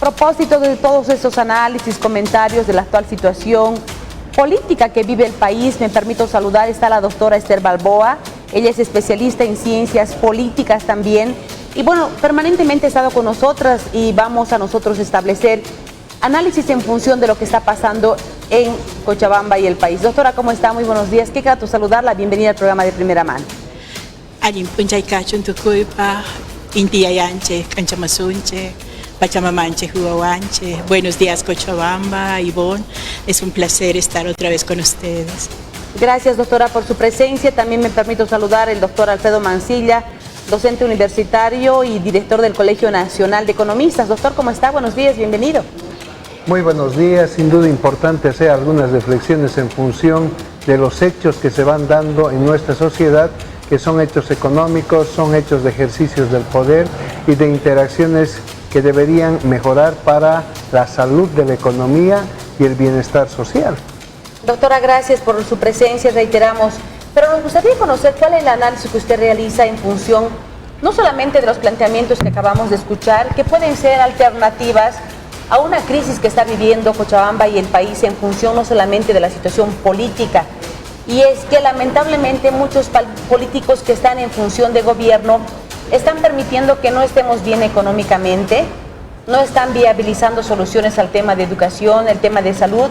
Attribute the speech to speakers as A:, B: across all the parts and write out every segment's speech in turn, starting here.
A: propósito de todos estos análisis, comentarios de la actual situación política que vive el país, me permito saludar, está la doctora Esther Balboa. Ella es especialista en ciencias políticas también. Y bueno, permanentemente ha estado con nosotras y vamos a nosotros establecer análisis en función de lo que está pasando en Cochabamba y el país. Doctora, ¿cómo está? Muy buenos días. Qué grato saludarla. Bienvenida al programa de Primera Mano.
B: Buenos días, Cochabamba, Ivonne. Es un placer estar otra vez con ustedes.
A: Gracias, doctora, por su presencia. También me permito saludar al doctor Alfredo Mancilla, docente universitario y director del Colegio Nacional de Economistas. Doctor, ¿cómo está? Buenos días, bienvenido.
C: Muy buenos días. Sin duda importante hacer algunas reflexiones en función de los hechos que se van dando en nuestra sociedad, que son hechos económicos, son hechos de ejercicios del poder y de interacciones que deberían mejorar para la salud de la economía y el bienestar social.
A: Doctora, gracias por su presencia, reiteramos, pero nos gustaría conocer cuál es el análisis que usted realiza en función no solamente de los planteamientos que acabamos de escuchar, que pueden ser alternativas a una crisis que está viviendo Cochabamba y el país en función no solamente de la situación política, y es que lamentablemente muchos políticos que están en función de gobierno están permitiendo que no estemos bien económicamente, no están viabilizando soluciones al tema de educación, el tema de salud.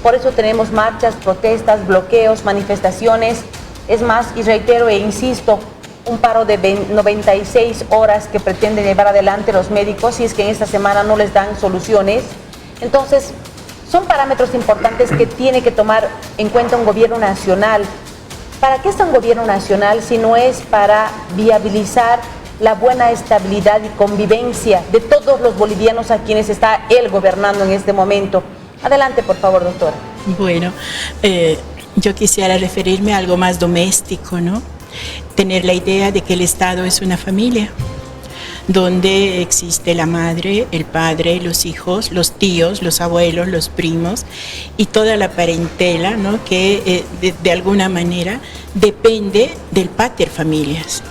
A: Por eso tenemos marchas, protestas, bloqueos, manifestaciones. Es más, y reitero e insisto, un paro de 96 horas que pretenden llevar adelante los médicos si es que en esta semana no les dan soluciones. Entonces, son parámetros importantes que tiene que tomar en cuenta un gobierno nacional. ¿Para qué está un gobierno nacional si no es para viabilizar la buena estabilidad y convivencia de todos los bolivianos a quienes está él gobernando en este momento? Adelante, por favor, doctora.
B: Bueno, yo quisiera referirme a algo más doméstico, ¿no? Tener la idea de que el Estado es una familia, donde existe la madre, el padre, los hijos, los tíos, los abuelos, los primos y toda la parentela, ¿no? Que de alguna manera depende del pater familias.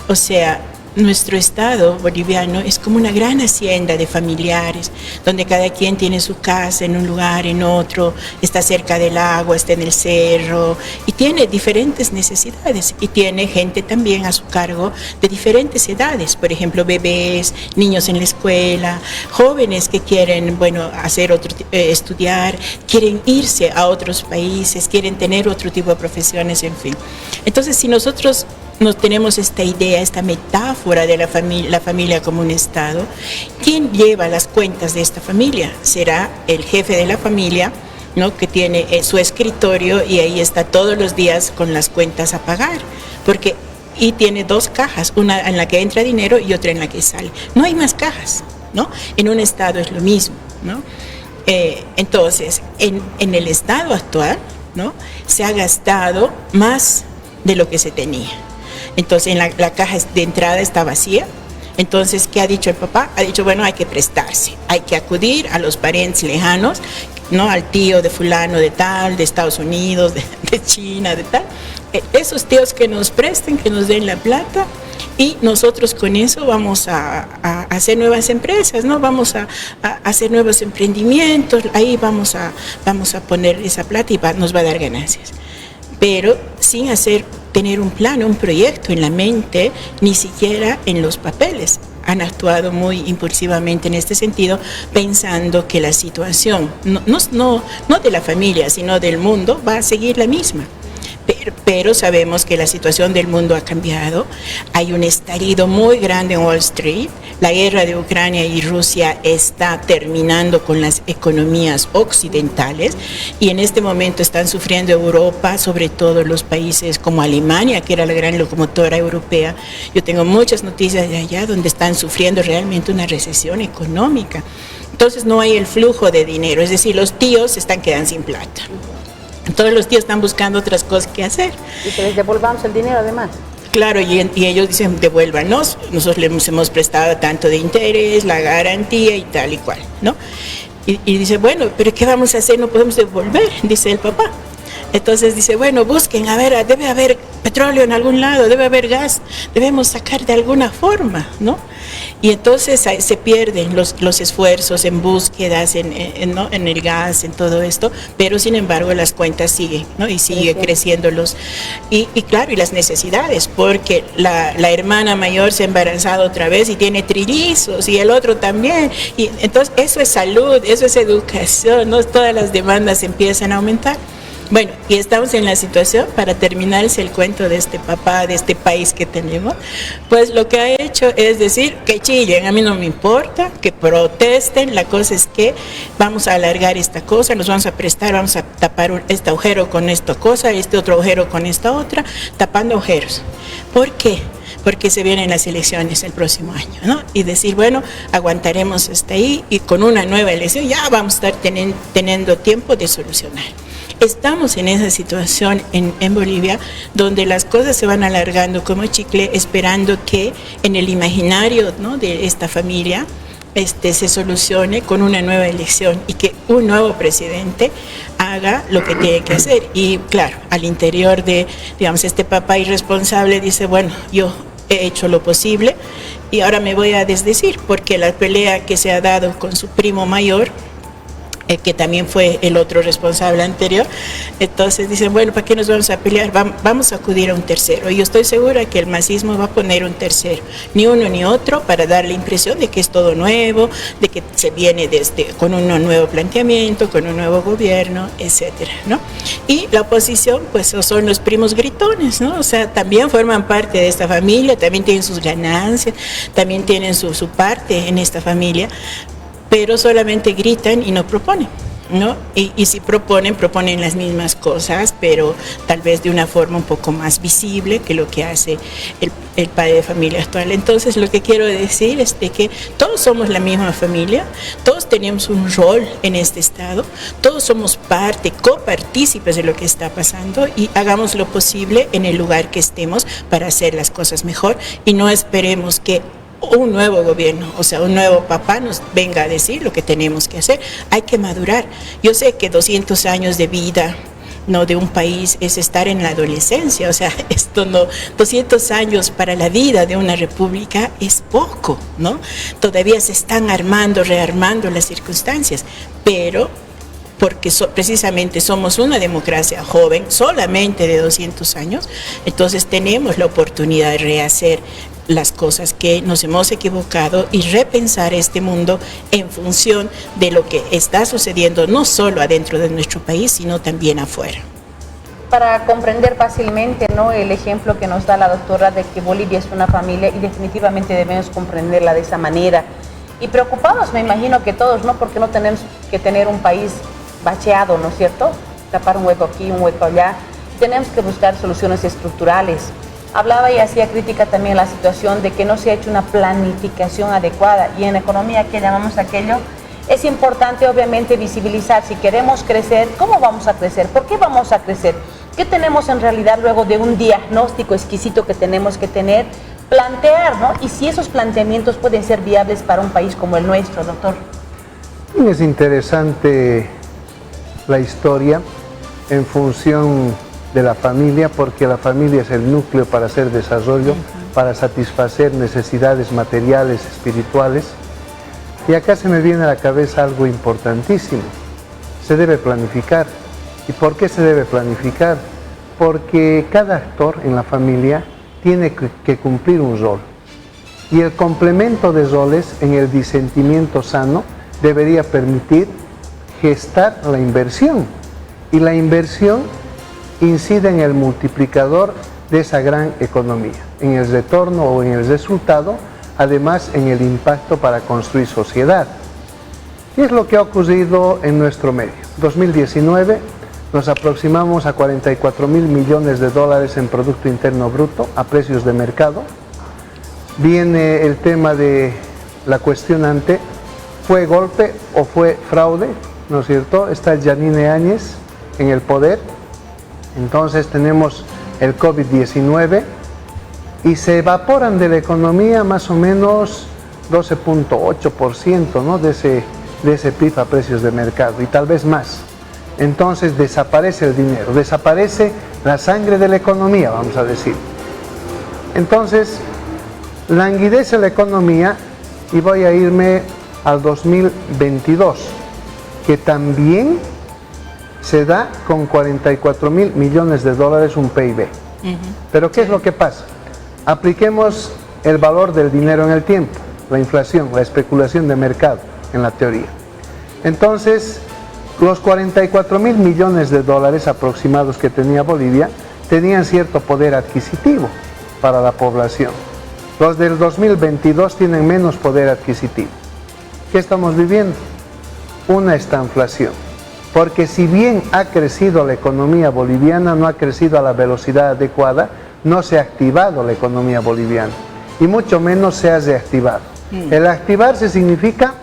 B: O sea, nuestro Estado boliviano es como una gran hacienda de familiares, donde cada quien tiene su casa en un lugar, en otro, está cerca del agua, está en el cerro, y tiene diferentes necesidades, y tiene gente también a su cargo de diferentes edades, por ejemplo, bebés, niños en la escuela, jóvenes que quieren, bueno, estudiar, quieren irse a otros países, quieren tener otro tipo de profesiones, en fin. Entonces, si nosotros no tenemos esta idea, esta metáfora de la familia como un Estado, ¿quién lleva las cuentas de esta familia? Será el jefe de la familia, ¿no? Que tiene su escritorio y ahí está todos los días con las cuentas a pagar, y tiene dos cajas, una en la que entra dinero y otra en la que sale. No hay más cajas, ¿no? En un Estado es lo mismo, ¿no? Entonces, en el Estado actual, ¿no? Se ha gastado más de lo que se tenía. Entonces la caja de entrada está vacía. Entonces, ¿qué ha dicho el papá? Ha dicho, bueno, hay que prestarse, hay que acudir a los parientes lejanos, ¿no? Al tío de fulano de tal, de Estados Unidos, de China, de tal. Esos tíos que nos presten, que nos den la plata, y nosotros con eso vamos a hacer nuevas empresas, ¿no? Vamos a hacer nuevos emprendimientos, ahí vamos a poner esa plata y nos va a dar ganancias. Pero sin tener un plan, un proyecto en la mente, ni siquiera en los papeles. Han actuado muy impulsivamente en este sentido, pensando que la situación, no de la familia, sino del mundo, va a seguir la misma. Pero sabemos que la situación del mundo ha cambiado, hay un estallido muy grande en Wall Street, la guerra de Ucrania y Rusia está terminando con las economías occidentales y en este momento están sufriendo Europa, sobre todo los países como Alemania, que era la gran locomotora europea. Yo tengo muchas noticias de allá donde están sufriendo realmente una recesión económica. Entonces no hay el flujo de dinero, es decir, los tíos se están quedando sin plata. Todos los tíos están buscando otras cosas que hacer.
A: Y que les devolvamos el dinero además.
B: Claro, y ellos dicen, devuélvanos, nosotros les hemos prestado tanto de interés, la garantía y tal y cual, ¿no? Y dice, bueno, pero ¿qué vamos a hacer? No podemos devolver, dice el papá. Entonces dice, bueno, busquen, a ver, debe haber petróleo en algún lado, debe haber gas, debemos sacar de alguna forma, ¿no? Y entonces se pierden los esfuerzos en búsquedas, ¿no? En el gas, en todo esto, pero sin embargo las cuentas siguen, ¿no? Y sigue creciendo y claro, y las necesidades, porque la hermana mayor se ha embarazado otra vez y tiene trillizos, y el otro también, y entonces eso es salud, eso es educación, ¿no? Todas las demandas empiezan a aumentar. Bueno, y estamos en la situación, para terminarse el cuento de este papá, de este país que tenemos, pues lo que ha hecho es decir, que chillen, a mí no me importa, que protesten, la cosa es que vamos a alargar esta cosa, nos vamos a prestar, vamos a tapar este agujero con esta cosa, este otro agujero con esta otra, tapando agujeros. ¿Por qué? Porque se vienen las elecciones el próximo año, ¿no? Y decir, bueno, aguantaremos hasta ahí y con una nueva elección ya vamos a estar teniendo tiempo de solucionar. Estamos en esa situación en Bolivia, donde las cosas se van alargando como chicle, esperando que en el imaginario, ¿no? de esta familia se solucione con una nueva elección y que un nuevo presidente haga lo que tiene que hacer. Y claro, al interior de, digamos, este papá irresponsable dice, bueno, yo he hecho lo posible y ahora me voy a desdecir, porque la pelea que se ha dado con su primo mayor, que también fue el otro responsable anterior, entonces dicen, bueno, ¿para qué nos vamos a pelear? Vamos a acudir a un tercero. Y yo estoy segura que el masismo va a poner un tercero, ni uno ni otro, para dar la impresión de que es todo nuevo, de que se viene con un nuevo planteamiento, con un nuevo gobierno, etcétera, ¿no? Y la oposición, pues son los primos gritones, ¿no? O sea, también forman parte de esta familia, también tienen sus ganancias, también tienen su parte en esta familia, pero solamente gritan y no proponen, ¿no? Y si proponen las mismas cosas, pero tal vez de una forma un poco más visible que lo que hace el padre de familia actual. Entonces, lo que quiero decir es de que todos somos la misma familia, todos tenemos un rol en este Estado, todos somos parte, copartícipes de lo que está pasando, y hagamos lo posible en el lugar que estemos para hacer las cosas mejor, y no esperemos que un nuevo gobierno, o sea, un nuevo papá nos venga a decir lo que tenemos que hacer. Hay que madurar. Yo sé que 200 años de vida, ¿no? de un país es estar en la adolescencia, o sea, esto no, 200 años para la vida de una república es poco, ¿no? Todavía se están rearmando las circunstancias, pero porque precisamente somos una democracia joven, solamente de 200 años, entonces tenemos la oportunidad de rehacer las cosas que nos hemos equivocado y repensar este mundo en función de lo que está sucediendo no solo adentro de nuestro país, sino también afuera.
A: Para comprender fácilmente, ¿no? el ejemplo que nos da la doctora de que Bolivia es una familia, y definitivamente debemos comprenderla de esa manera. Y preocupados, me imagino que todos, ¿no? Porque no tenemos que tener un país bacheado, ¿no es cierto? Tapar un hueco aquí, un hueco allá. Tenemos que buscar soluciones estructurales. Hablaba y hacía crítica también a la situación de que no se ha hecho una planificación adecuada, y en economía, que llamamos aquello, es importante obviamente visibilizar. Si queremos crecer, ¿cómo vamos a crecer? ¿Por qué vamos a crecer? ¿Qué tenemos en realidad luego de un diagnóstico exquisito que tenemos que tener? Plantear, ¿no? Y si esos planteamientos pueden ser viables para un país como el nuestro, doctor.
C: Es interesante la historia en función de la familia, porque la familia es el núcleo para hacer desarrollo, para satisfacer necesidades materiales, espirituales. Y acá se me viene a la cabeza algo importantísimo: se debe planificar. ¿Y por qué se debe planificar? Porque cada actor en la familia tiene que cumplir un rol, y el complemento de roles en el disentimiento sano debería permitir gestar la inversión, y la inversión incide en el multiplicador de esa gran economía, en el retorno o en el resultado, además en el impacto para construir sociedad. Y es lo que ha ocurrido en nuestro medio. 2019 nos aproximamos a 44.000 millones de dólares en Producto Interno Bruto a precios de mercado. Viene el tema de la cuestionante: ¿fue golpe o fue fraude? ¿No es cierto? Está Yanine Áñez en el poder. Entonces tenemos el COVID-19 y se evaporan de la economía más o menos 12.8%, ¿no? de ese PIB a precios de mercado, y tal vez más. entonces desaparece el dinero, desaparece la sangre de la economía, vamos a decir. Entonces, languidece la economía y voy a irme al 2022, que también se da con 44.000 millones de dólares un PIB. Pero ¿qué es lo que pasa? Apliquemos el valor del dinero en el tiempo, la inflación, la especulación de mercado en la teoría. Entonces, los 44.000 millones de dólares aproximados que tenía Bolivia tenían cierto poder adquisitivo para la población. Los del 2022 tienen menos poder adquisitivo. ¿Qué estamos viviendo? Una estanflación. Porque si bien ha crecido la economía boliviana, no ha crecido a la velocidad adecuada, no se ha activado la economía boliviana y mucho menos se ha reactivado. El activarse significa,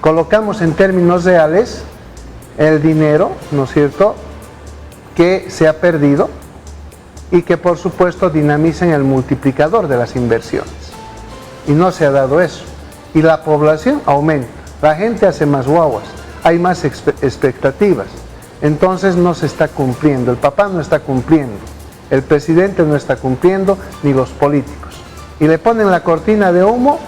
C: colocamos en términos reales, el dinero, ¿no es cierto?, que se ha perdido y que por supuesto dinamizan el multiplicador de las inversiones. Y no se ha dado eso. Y la población aumenta, la gente hace más guaguas, hay más expectativas. Entonces no se está cumpliendo, el papá no está cumpliendo, el presidente no está cumpliendo, ni los políticos. Y le ponen la cortina de humo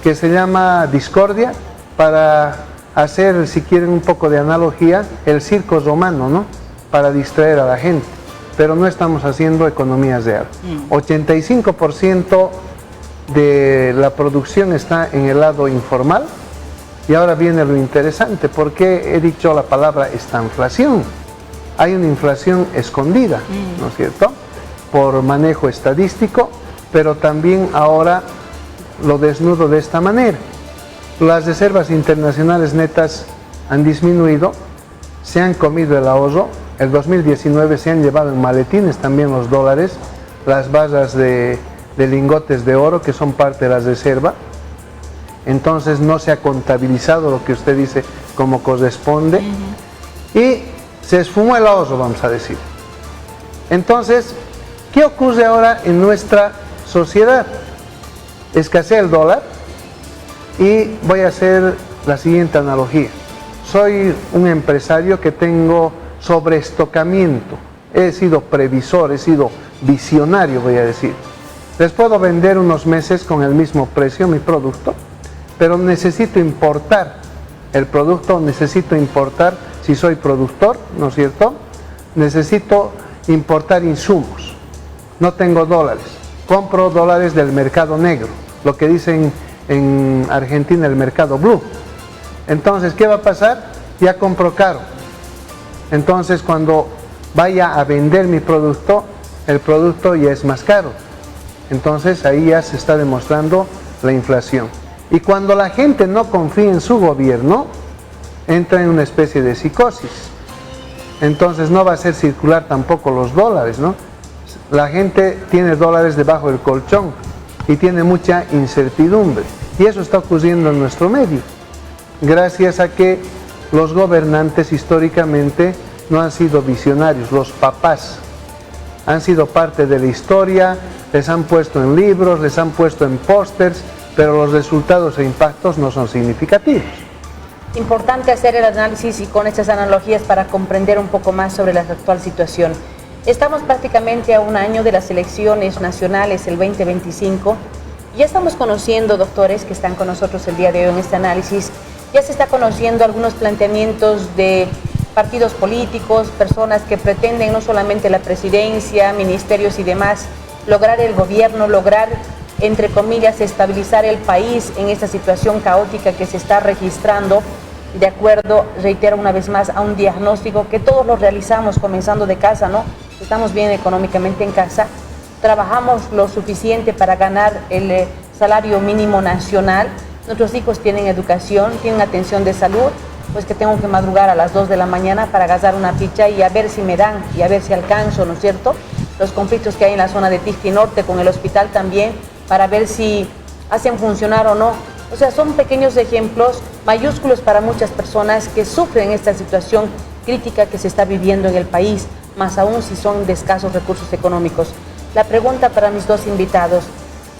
C: que se llama discordia para hacer, si quieren un poco de analogía, el circo romano, ¿no?, para distraer a la gente. Pero no estamos haciendo economía real. 85% de la producción está en el lado informal. Y ahora viene lo interesante, porque he dicho la palabra estanflación. Hay una inflación escondida, ¿no es cierto?, por manejo estadístico, pero también ahora lo desnudo de esta manera. Las reservas internacionales netas han disminuido, se han comido el ahorro. El 2019 se han llevado en maletines también los dólares, las barras de lingotes de oro que son parte de la reserva. Entonces no se ha contabilizado lo que usted dice como corresponde y se esfumó el ahorro, vamos a decir. Entonces, ¿qué ocurre ahora en nuestra sociedad? Escasea el dólar y voy a hacer la siguiente analogía. Soy un empresario que tengo sobreestocamiento, he sido previsor, he sido visionario, voy a decir. Les puedo vender unos meses con el mismo precio mi producto, pero necesito importar el producto, necesito importar, si soy productor, ¿no es cierto?, necesito importar insumos. No tengo dólares, compro dólares del mercado negro, lo que dicen en Argentina el mercado blue. Entonces, ¿qué va a pasar? Ya compro caro. Entonces, cuando vaya a vender mi producto, el producto ya es más caro. Entonces, ahí ya se está demostrando la inflación. Y cuando la gente no confía en su gobierno, entra en una especie de psicosis. Entonces no va a hacer circular tampoco los dólares, ¿no? La gente tiene dólares debajo del colchón y tiene mucha incertidumbre. Y eso está ocurriendo en nuestro medio, gracias a que los gobernantes históricamente no han sido visionarios. Los papás han sido parte de la historia, les han puesto en libros, les han puesto en pósters, pero los resultados e impactos no son significativos.
A: Importante hacer el análisis y con estas analogías para comprender un poco más sobre la actual situación. Estamos prácticamente a un año de las elecciones nacionales, el 2025. Ya estamos conociendo, doctores que están con nosotros el día de hoy en este análisis, ya se está conociendo algunos planteamientos de partidos políticos, personas que pretenden no solamente la presidencia, ministerios y demás, lograr el gobierno, lograr, entre comillas, estabilizar el país en esta situación caótica que se está registrando, de acuerdo, reitero una vez más, a un diagnóstico que todos lo realizamos comenzando de casa, ¿no? Estamos bien económicamente en casa, trabajamos lo suficiente para ganar el salario mínimo nacional, nuestros hijos tienen educación, tienen atención de salud, pues que tengo que madrugar a las 2 de la mañana para gastar una ficha y a ver si me dan y a ver si alcanzo, ¿no es cierto? Los conflictos que hay en la zona de Tisqui Norte con el hospital también, para ver si hacen funcionar o no. O sea, son pequeños ejemplos mayúsculos para muchas personas que sufren esta situación crítica que se está viviendo en el país, más aún si son de escasos recursos económicos. La pregunta para mis dos invitados: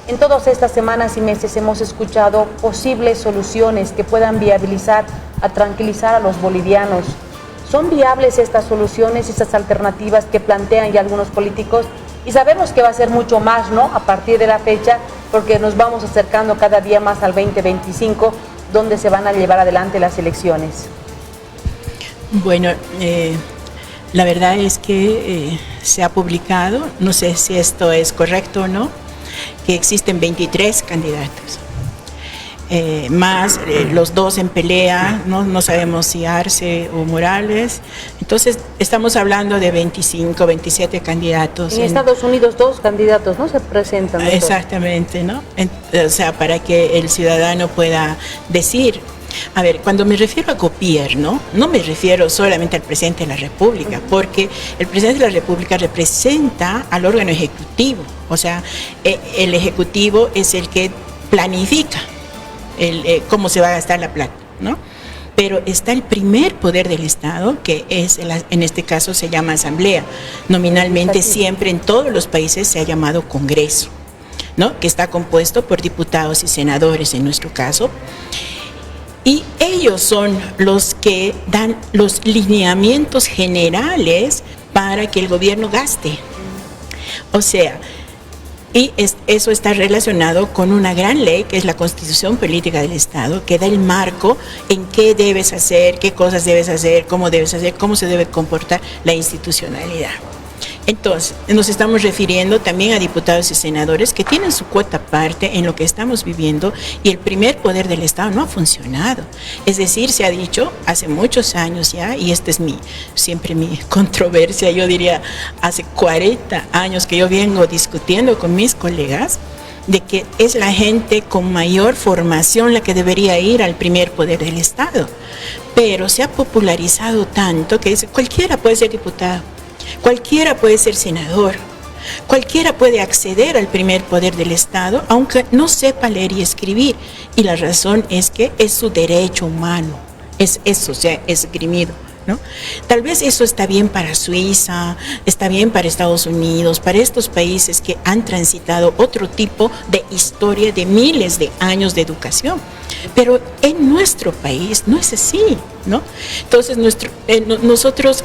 A: en todas estas semanas y meses hemos escuchado posibles soluciones que puedan viabilizar, a tranquilizar a los bolivianos ¿Son viables estas soluciones, estas alternativas que plantean ya algunos políticos? Y sabemos que va a ser mucho más, ¿no?, a partir de la fecha, porque nos vamos acercando cada día más al 2025, donde se van a llevar adelante las elecciones.
B: Bueno, la verdad es que se ha publicado, no sé si esto es correcto o no, que existen 23 candidatos. Más los dos en pelea, no sabemos si Arce o Morales. Entonces estamos hablando de 25, 27 candidatos.
A: En Estados Unidos 2 candidatos, ¿no?, se presentan.
B: Exactamente, ¿no? O sea, para que el ciudadano pueda decir. A ver, cuando me refiero a gobierno, no me refiero solamente al presidente de la República, porque el presidente de la República representa al órgano ejecutivo. O sea, el ejecutivo es el que planifica cómo se va a gastar la plata, ¿no? Pero está el primer poder del Estado, que es, en este caso se llama Asamblea. Nominalmente siempre en todos los países se ha llamado Congreso, ¿no?, que está compuesto por diputados y senadores en nuestro caso. Y ellos son los que dan los lineamientos generales para que el gobierno gaste. O sea, y eso está relacionado con una gran ley que es la Constitución Política del Estado, que da el marco en qué debes hacer, qué cosas debes hacer, cómo se debe comportar la institucionalidad. Entonces, nos estamos refiriendo también a diputados y senadores que tienen su cuota aparte en lo que estamos viviendo, y el primer poder del Estado no ha funcionado. Es decir, se ha dicho hace muchos años ya, y esta es siempre mi controversia, yo diría hace 40 años que yo vengo discutiendo con mis colegas, de que es la gente con mayor formación la que debería ir al primer poder del Estado. Pero se ha popularizado tanto que dice, cualquiera puede ser diputado, cualquiera puede ser senador, cualquiera puede acceder al primer poder del Estado, aunque no sepa leer y escribir. Y la razón es que es su derecho humano, es eso, se ha esgrimido, ¿no? Tal vez eso está bien para Suiza, está bien para Estados Unidos, para estos países que han transitado otro tipo de historia de miles de años de educación. Pero en nuestro país no es así, ¿no? Entonces nosotros,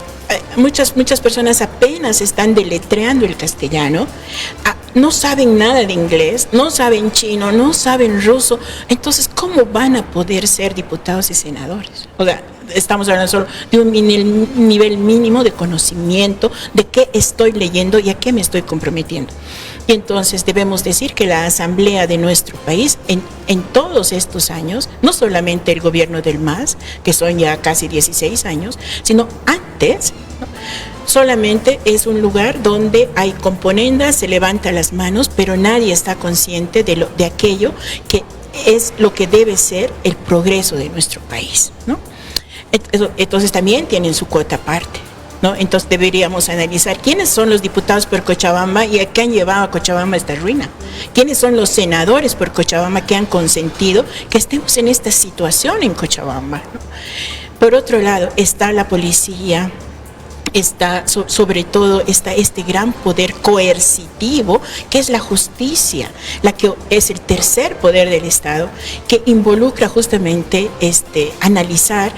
B: muchas personas apenas están deletreando el castellano, no saben nada de inglés, no saben chino, no saben ruso. Entonces, ¿cómo van a poder ser diputados y senadores? O sea, estamos hablando solo de un nivel mínimo de conocimiento de qué estoy leyendo y a qué me estoy comprometiendo. Y entonces debemos decir que la Asamblea de nuestro país, en todos estos años, no solamente el gobierno del MAS, que son ya casi 16 años, sino antes, ¿no?, solamente es un lugar donde hay componendas, se levantan las manos, pero nadie está consciente de aquello que es lo que debe ser el progreso de nuestro país, ¿no? Entonces también tienen su cuota aparte, ¿no? Entonces deberíamos analizar quiénes son los diputados por Cochabamba y a qué han llevado a Cochabamba a esta ruina. ¿Quiénes son los senadores por Cochabamba que han consentido que estemos en esta situación en Cochabamba, ¿no? Por otro lado está la policía, está sobre todo está este gran poder coercitivo que es la justicia, la que es el tercer poder del Estado, que involucra justamente analizar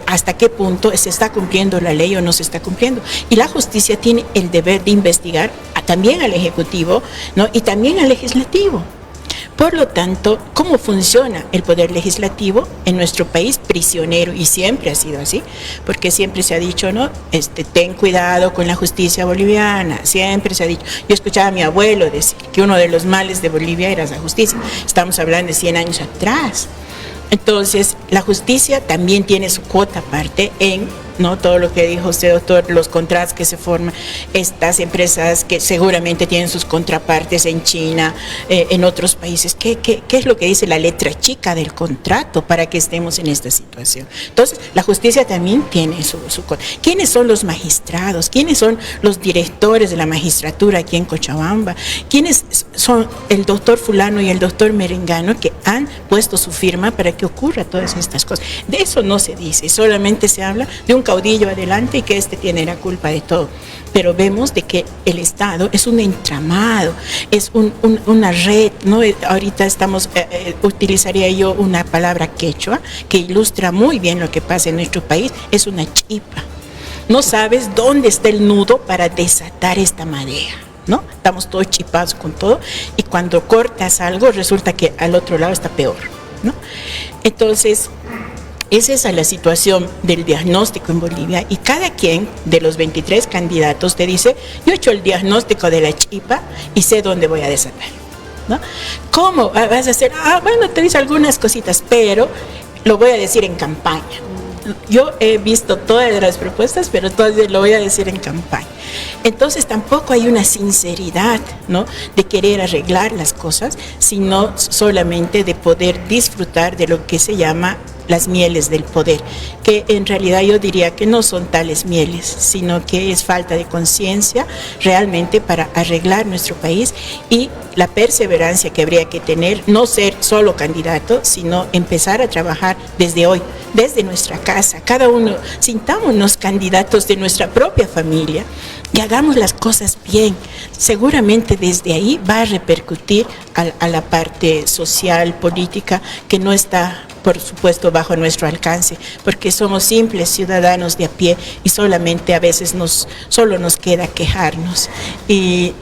B: hasta qué punto se está cumpliendo la ley o no se está cumpliendo. Y la justicia tiene el deber de investigar también al Ejecutivo, ¿no?, y también al Legislativo. Por lo tanto, ¿cómo funciona el poder legislativo en nuestro país? Prisionero, y siempre ha sido así, porque siempre se ha dicho, ¿no?, ten cuidado con la justicia boliviana, siempre se ha dicho. Yo escuchaba a mi abuelo decir que uno de los males de Bolivia era la justicia. Estamos hablando de 100 años atrás. Entonces, la justicia también tiene su cuota aparte en, ¿no?, todo lo que dijo usted, doctor, los contratos que se forman, estas empresas que seguramente tienen sus contrapartes en China, en otros países. ¿Qué es lo que dice la letra chica del contrato para que estemos en esta situación? Entonces, la justicia también tiene su cuota. ¿Quiénes son los magistrados? ¿Quiénes son los directores de la magistratura aquí en Cochabamba? ¿Quiénes son el doctor fulano y el doctor merengano que han puesto su firma para que ocurra todas estas cosas? De eso no se dice, solamente se habla de un caudillo adelante y que tiene la culpa de todo. Pero vemos de que el Estado es un entramado, es una red, ¿no? Ahorita utilizaría yo una palabra quechua que ilustra muy bien lo que pasa en nuestro país, es una chipa. no sabes dónde está el nudo para desatar esta marea, ¿no? Estamos todos chipados con todo y cuando cortas algo resulta que al otro lado está peor, ¿no? Entonces, esa es la situación del diagnóstico en Bolivia y cada quien de los 23 candidatos te dice, yo he hecho el diagnóstico de la chipa y sé dónde voy a desatar, ¿no? ¿Cómo vas a hacer? Bueno, te dice algunas cositas, pero lo voy a decir en campaña. Yo he visto todas las propuestas, pero todavía lo voy a decir en campaña. Entonces tampoco hay una sinceridad, ¿no?, de querer arreglar las cosas, sino solamente de poder disfrutar de lo que se llama las mieles del poder, que en realidad yo diría que no son tales mieles, sino que es falta de conciencia realmente para arreglar nuestro país y la perseverancia que habría que tener, no ser solo candidato, sino empezar a trabajar desde hoy, desde nuestra casa, cada uno, sintámonos candidatos de nuestra propia familia y hagamos las cosas bien. Seguramente desde ahí va a repercutir a la parte social, política, que no está, por supuesto, bajo nuestro alcance, porque somos simples ciudadanos de a pie y solamente a veces solo nos queda quejarnos y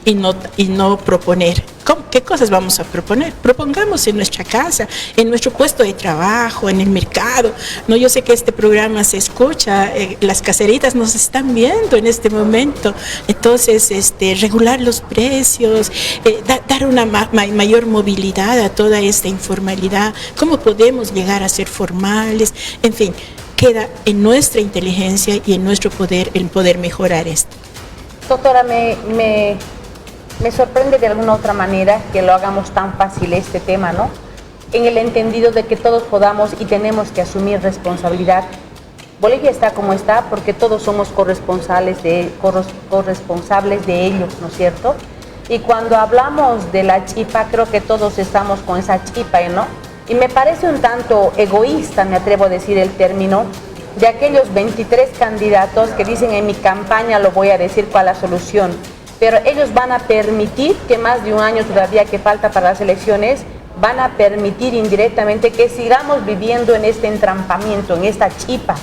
B: no proponer. ¿Qué cosas vamos a proponer? Propongamos en nuestra casa, en nuestro puesto de trabajo, en el mercado. No, yo sé que este programa se escucha, las caseritas nos están viendo en este momento. Entonces, regular los precios, dar una mayor movilidad a toda esta informalidad. ¿Cómo podemos llegar a ser formales? En fin, queda en nuestra inteligencia y en nuestro poder el poder mejorar esto.
A: Doctora, me sorprende de alguna otra manera que lo hagamos tan fácil este tema, ¿no? En el entendido de que todos podamos y tenemos que asumir responsabilidad. Bolivia está como está porque todos somos corresponsables de ello, ¿no es cierto? Y cuando hablamos de la chipa, creo que todos estamos con esa chipa, ¿no? Y me parece un tanto egoísta, me atrevo a decir el término, de aquellos 23 candidatos que dicen en mi campaña lo voy a decir cuál es la solución. Pero ellos van a permitir que más de un año todavía que falta para las elecciones, van a permitir indirectamente que sigamos viviendo en este entrampamiento, en esta chipa.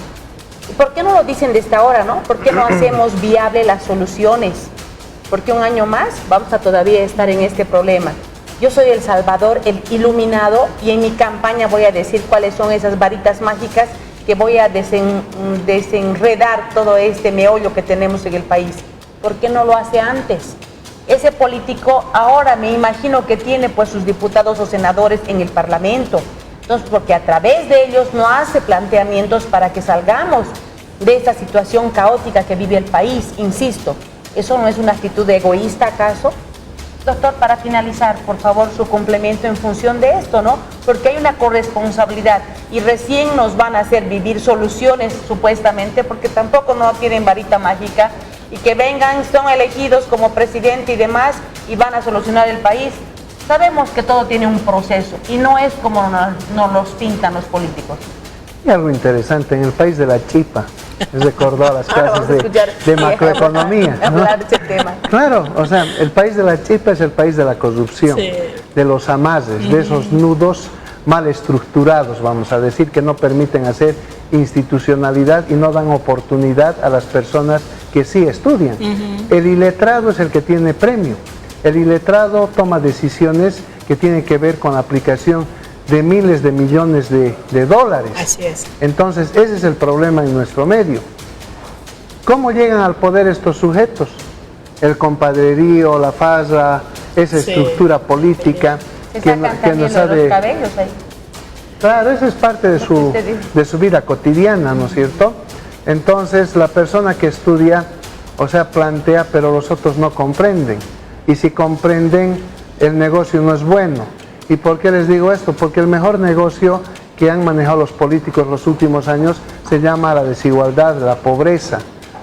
A: ¿Por qué no lo dicen desde ahora, no? ¿Por qué no hacemos viable las soluciones? Porque un año más vamos a todavía estar en este problema. Yo soy el salvador, el iluminado, y en mi campaña voy a decir cuáles son esas varitas mágicas que voy a desenredar todo este meollo que tenemos en el país. ¿Por qué no lo hace antes? Ese político ahora me imagino que tiene pues sus diputados o senadores en el Parlamento. Entonces, porque a través de ellos no hace planteamientos para que salgamos de esta situación caótica que vive el país, insisto. ¿Eso no es una actitud egoísta acaso? Doctor, para finalizar, por favor, su complemento en función de esto, ¿no? Porque hay una corresponsabilidad y recién nos van a hacer vivir soluciones, supuestamente, porque tampoco no tienen varita mágica, y que vengan, son elegidos como presidente y demás, y van a solucionar el país. Sabemos que todo tiene un proceso, y no es como nos los pintan los políticos.
C: Y algo interesante, en el país de la chipa, me recordó a las clases de macroeconomía, ¿no?
A: Hablar de ese tema.
C: Claro, o sea, el país de la chipa es el país de la corrupción, sí, de los amarres, de esos nudos mal estructurados, vamos a decir, que no permiten hacer institucionalidad y no dan oportunidad a las personas que sí estudian. El iletrado es el que tiene premio. El iletrado toma decisiones que tienen que ver con la aplicación de miles de millones de dólares.
B: Así es.
C: Entonces, ese es el problema en nuestro medio. ¿Cómo llegan al poder estos sujetos? El compadrerío, la farra, esa estructura política
A: que nos ha de... los cabellos ahí.
C: Claro, eso es parte de su vida cotidiana, ¿no es cierto? Entonces, la persona que estudia, o sea, plantea, pero los otros no comprenden. Y si comprenden, el negocio no es bueno. ¿Y por qué les digo esto? Porque el mejor negocio que han manejado los políticos los últimos años se llama la desigualdad, la pobreza,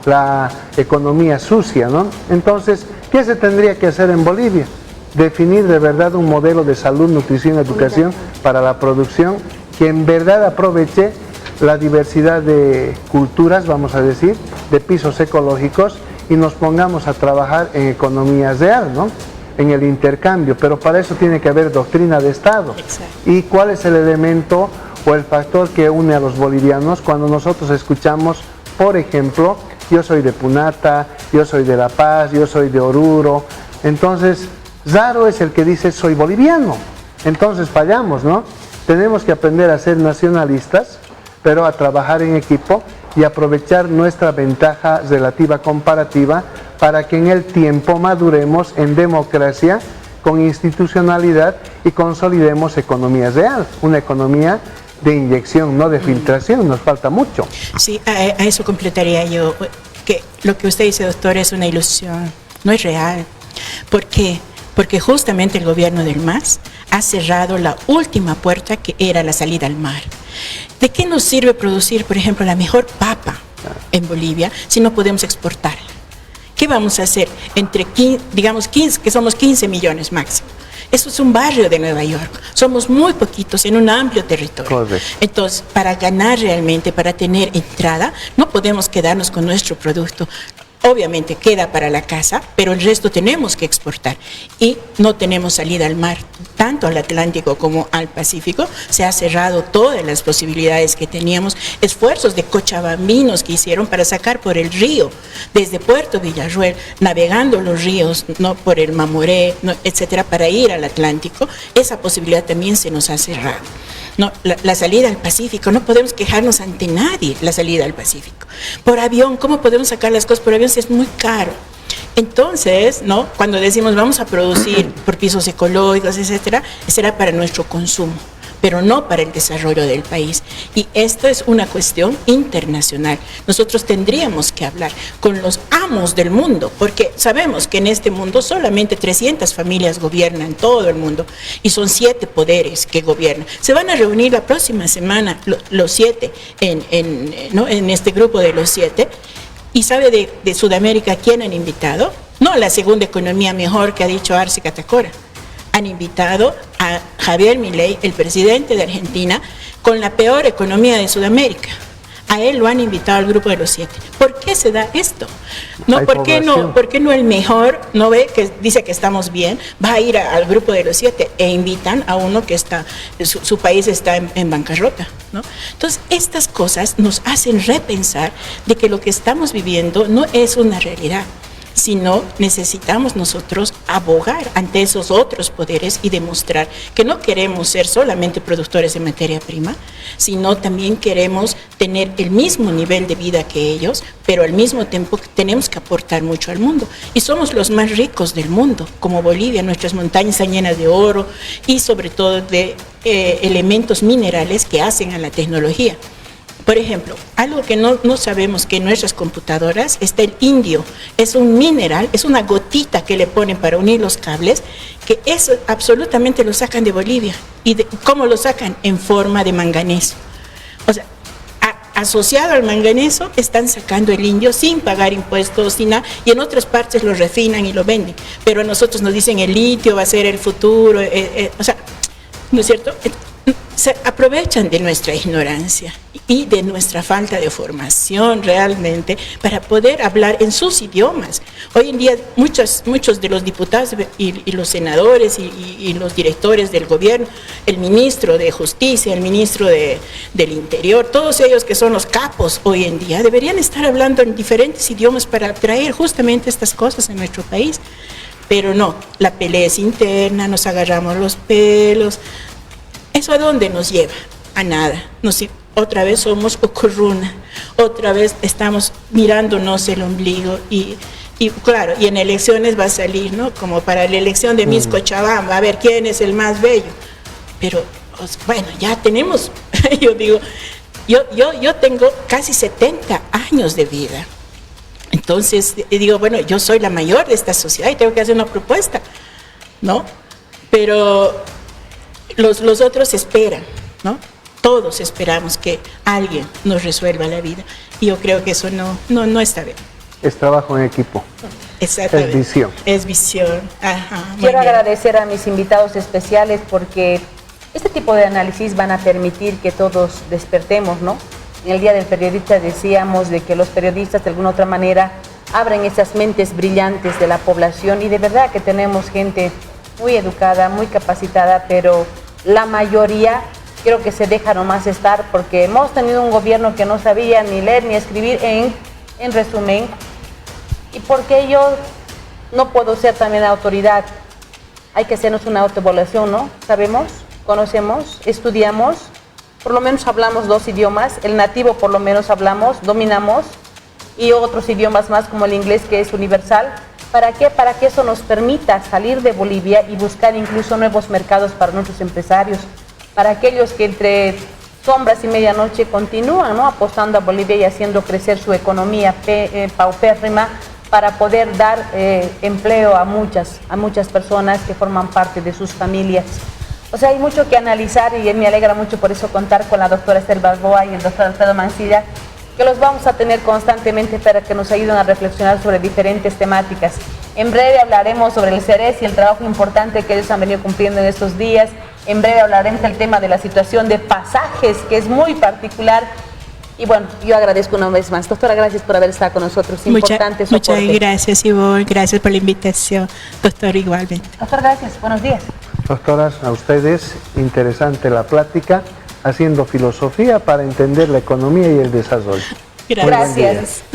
C: la economía sucia, ¿no? Entonces, ¿qué se tendría que hacer en Bolivia? Definir de verdad un modelo de salud, nutrición, educación para la producción que en verdad aproveche la diversidad de culturas, vamos a decir, de pisos ecológicos, y nos pongamos a trabajar en economía real, ¿no? En el intercambio, pero para eso tiene que haber doctrina de Estado.
B: Exacto.
C: ¿Y cuál es el elemento o el factor que une a los bolivianos cuando nosotros escuchamos, por ejemplo, yo soy de Punata, yo soy de La Paz, yo soy de Oruro. Entonces, raro es el que dice soy boliviano. Entonces fallamos, ¿no? Tenemos que aprender a ser nacionalistas, pero a trabajar en equipo y aprovechar nuestra ventaja relativa comparativa para que en el tiempo maduremos en democracia, con institucionalidad y consolidemos economía real, una economía de inyección, no de filtración, nos falta mucho.
B: Sí, a eso completaría yo, que lo que usted dice, doctor, es una ilusión, no es real. ¿Por qué? Porque justamente el gobierno del MAS ha cerrado la última puerta que era la salida al mar. ¿De qué nos sirve producir, por ejemplo, la mejor papa en Bolivia si no podemos exportarla? ¿Qué vamos a hacer entre, digamos, 15, que somos 15 millones máximo? Eso es un barrio de Nueva York. Somos muy poquitos en un amplio territorio.
C: Correcto.
B: Entonces, para ganar realmente, para tener entrada, no podemos quedarnos con nuestro producto. Obviamente queda para la casa, pero el resto tenemos que exportar y no tenemos salida al mar, tanto al Atlántico como al Pacífico. Se ha cerrado todas las posibilidades que teníamos, esfuerzos de cochabambinos que hicieron para sacar por el río, desde Puerto Villarruel, navegando los ríos, no por el Mamoré, no, etcétera, para ir al Atlántico. Esa posibilidad también se nos ha cerrado. No, la salida al Pacífico, no podemos quejarnos ante nadie, la salida al Pacífico. Por avión, ¿cómo podemos sacar las cosas por avión si es muy caro? Entonces, ¿no? Cuando decimos vamos a producir por pisos ecológicos, etcétera, será para nuestro consumo, pero no para el desarrollo del país. Y esto es una cuestión internacional. Nosotros tendríamos que hablar con los amos del mundo, porque sabemos que en este mundo solamente 300 familias gobiernan todo el mundo y son 7 poderes que gobiernan. Se van a reunir la próxima semana los 7 en este grupo de los 7. ¿Y sabe de Sudamérica quién han invitado? No la segunda economía mejor que ha dicho Arce Catacora. Han invitado a Javier Milei, el presidente de Argentina, con la peor economía de Sudamérica. A él lo han invitado al grupo de los 7. ¿Por qué se da esto? No, ¿por qué no el mejor no ve que dice que estamos bien, va a ir al grupo de los 7 e invitan a uno que está, su país está en bancarrota, ¿no? Entonces, estas cosas nos hacen repensar de que lo que estamos viviendo no es una realidad, sino necesitamos nosotros abogar ante esos otros poderes y demostrar que no queremos ser solamente productores de materia prima, sino también queremos tener el mismo nivel de vida que ellos, pero al mismo tiempo tenemos que aportar mucho al mundo. Y somos los más ricos del mundo, como Bolivia, nuestras montañas están llenas de oro y sobre todo de elementos minerales que hacen a la tecnología. Por ejemplo, algo que no sabemos que en nuestras computadoras está el indio. Es un mineral, es una gotita que le ponen para unir los cables, que eso absolutamente lo sacan de Bolivia. ¿Y cómo lo sacan? En forma de manganeso. O sea, asociado al manganeso están sacando el indio sin pagar impuestos, sin nada, y en otras partes lo refinan y lo venden. Pero a nosotros nos dicen el litio va a ser el futuro, o sea, ¿no es cierto? Se aprovechan de nuestra ignorancia y de nuestra falta de formación realmente para poder hablar en sus idiomas. Hoy en día muchos de los diputados y los senadores y los directores del gobierno, el ministro de Justicia, el ministro del Interior, todos ellos que son los capos hoy en día, deberían estar hablando en diferentes idiomas para traer justamente estas cosas en nuestro país. Pero no, la pelea es interna, nos agarramos los pelos. ¿Eso a dónde nos lleva? A nada. Otra vez somos ocurruna, otra vez estamos mirándonos el ombligo y claro, y en elecciones va a salir, ¿no? Como para la elección de Miss Cochabamba, a ver quién es el más bello. Pero, bueno, ya tenemos, yo digo, yo tengo casi 70 años de vida. Entonces, digo, bueno, yo soy la mayor de esta sociedad y tengo que hacer una propuesta, ¿no? Pero los otros esperan, ¿no? Todos esperamos que alguien nos resuelva la vida. Y yo creo que eso no está bien.
C: Es trabajo en equipo.
B: Exactamente.
C: Es visión.
B: Es visión. Ajá,
A: quiero agradecer a mis invitados especiales porque este tipo de análisis van a permitir que todos despertemos, ¿no? En el Día del Periodista decíamos de que los periodistas de alguna otra manera abren esas mentes brillantes de la población y de verdad que tenemos gente muy educada, muy capacitada, pero la mayoría creo que se deja nomás estar porque hemos tenido un gobierno que no sabía ni leer ni escribir en en resumen, y porque yo no puedo ser también autoridad, hay que hacernos una autoevaluación, ¿no? Sabemos, conocemos, estudiamos, por lo menos hablamos 2 idiomas, el nativo por lo menos hablamos, dominamos, y otros idiomas más como el inglés, que es universal. ¿Para qué? Para que eso nos permita salir de Bolivia y buscar incluso nuevos mercados para nuestros empresarios, para aquellos que entre sombras y medianoche continúan, ¿no?, apostando a Bolivia y haciendo crecer su economía paupérrima, para poder dar empleo a muchas personas que forman parte de sus familias. O sea, hay mucho que analizar y me alegra mucho por eso contar con la doctora Esther Balboa y el doctor Alfredo Mancilla, que los vamos a tener constantemente para que nos ayuden a reflexionar sobre diferentes temáticas. En breve hablaremos sobre el CERES y el trabajo importante que ellos han venido cumpliendo en estos días. En breve hablaremos del tema de la situación de pasajes, que es muy particular. Y bueno, yo agradezco una vez más. Doctora, gracias por haber estado con nosotros. Importante soporte.
B: Muchas gracias, Ivonne. Gracias por la invitación. Doctor, igualmente.
A: Doctor, gracias. Buenos días.
C: Doctoras, a ustedes, interesante la plática, haciendo filosofía para entender la economía y el desarrollo.
B: Gracias.
A: Tenemos